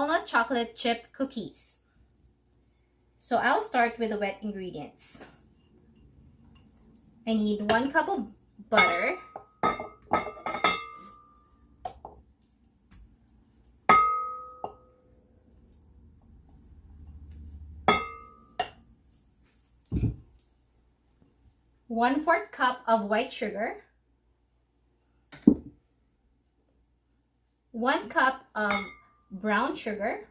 walnut chocolate chip cookies. So I'll start with the wet ingredients. I need 1 cup of butter, one-fourth cup of white sugar, 1 cup of brown sugar,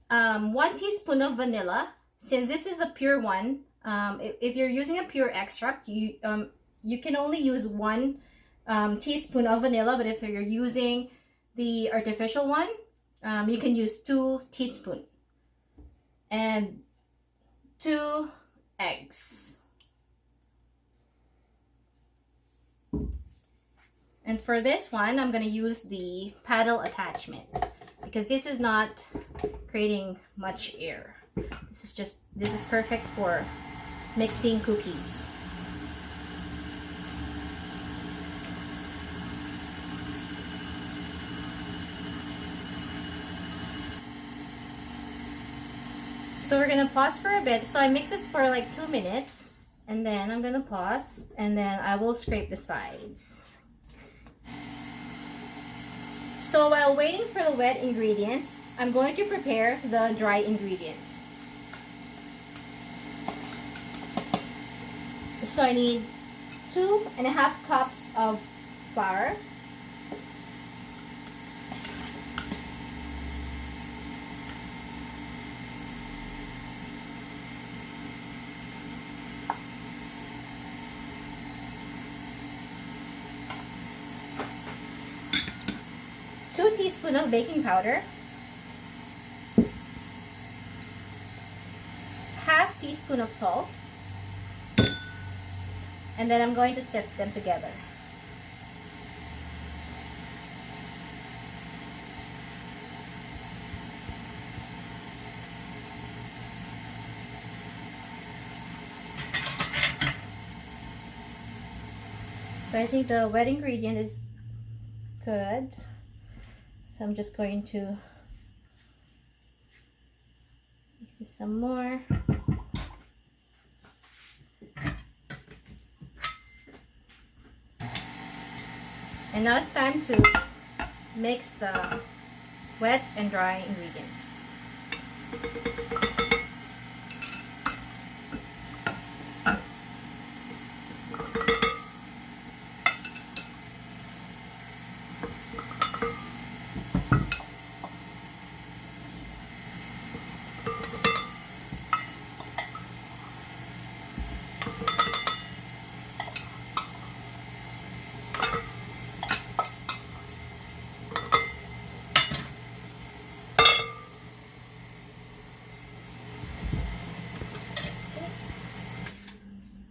1 teaspoon of vanilla. Since this is a pure one, if you're using a pure extract, you can only use 1 teaspoon of vanilla, but if you're using the artificial one, you can use 2 teaspoons. And 2 eggs. And for this one, I'm going to use the paddle attachment because this is not creating much air. This is perfect for mixing cookies. So we're gonna pause for a bit. So I mix this for like 2 minutes, and then I'm gonna pause, and then I will scrape the sides. So while waiting for the wet ingredients, I'm going to prepare the dry ingredients. So I need 2.5 cups of flour, 2 teaspoons of baking powder, half teaspoon of salt, and then I'm going to sift them together. So I think the wet ingredient is good. So I'm just going to mix this some more. And now it's time to mix the wet and dry ingredients.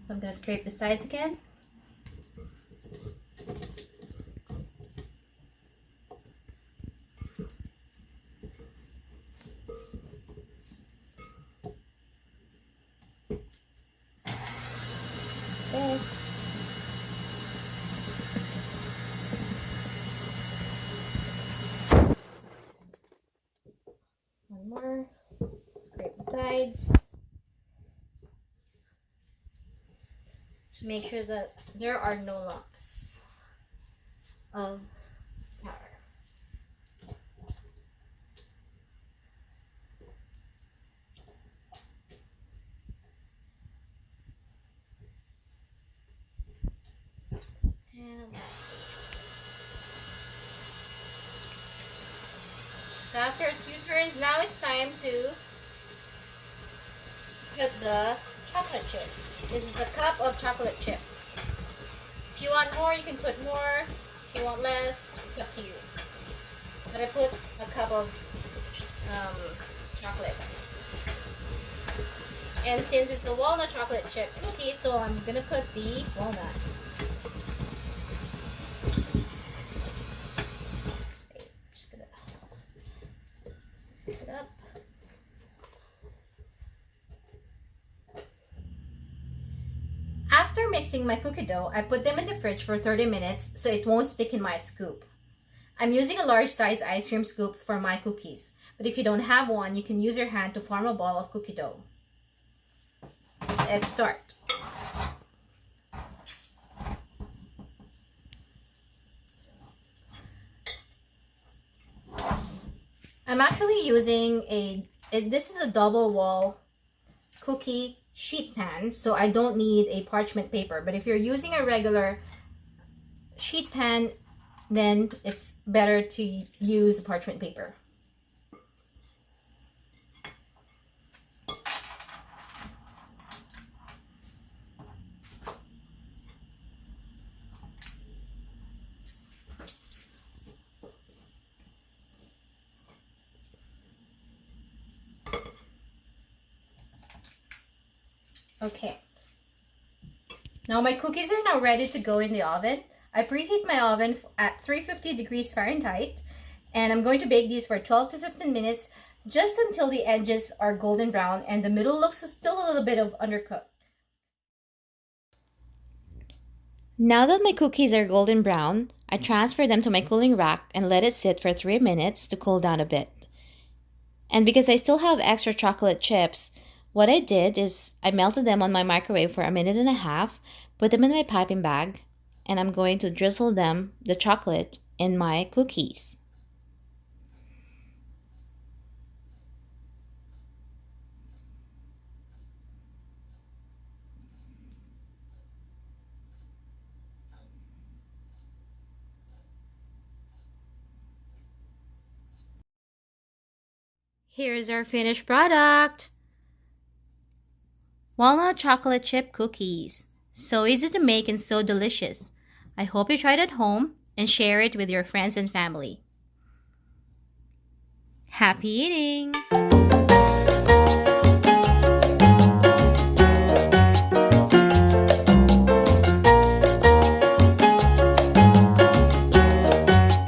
So I'm going to scrape the sides again. Okay. One more. Scrape the sides. To make sure that there are no lumps of flour. And so after a few turns, now it's time to put the chocolate chip. This is a cup of chocolate chip. If you want more, you can put more. If you want less, it's up to you. But I put a cup of chocolate. And since it's a walnut chocolate chip cookie, so I'm gonna put the walnuts. Okay, I'm just gonna mix it up. After mixing my cookie dough, I put them in the fridge for 30 minutes so it won't stick in my scoop. I'm using a large size ice cream scoop for my cookies, but if you don't have one, you can use your hand to form a ball of cookie dough. Let's start. I'm actually using this is a double wall cookie sheet pan, so I don't need a parchment paper. But if you're using a regular sheet pan, then it's better to use parchment paper. Okay, now my cookies are now ready to go in the oven. I preheat my oven at 350 degrees Fahrenheit, and I'm going to bake these for 12 to 15 minutes, just until the edges are golden brown and the middle looks still a little bit of undercooked. Now that my cookies are golden brown, I transfer them to my cooling rack and let it sit for 3 minutes to cool down a bit. And because I still have extra chocolate chips, what I did is I melted them on my microwave for 1.5 minutes, put them in my piping bag, and I'm going to drizzle the chocolate, in my cookies. Here's our finished product. Walnut chocolate chip cookies. So easy to make and so delicious. I hope you try it at home and share it with your friends and family. Happy eating!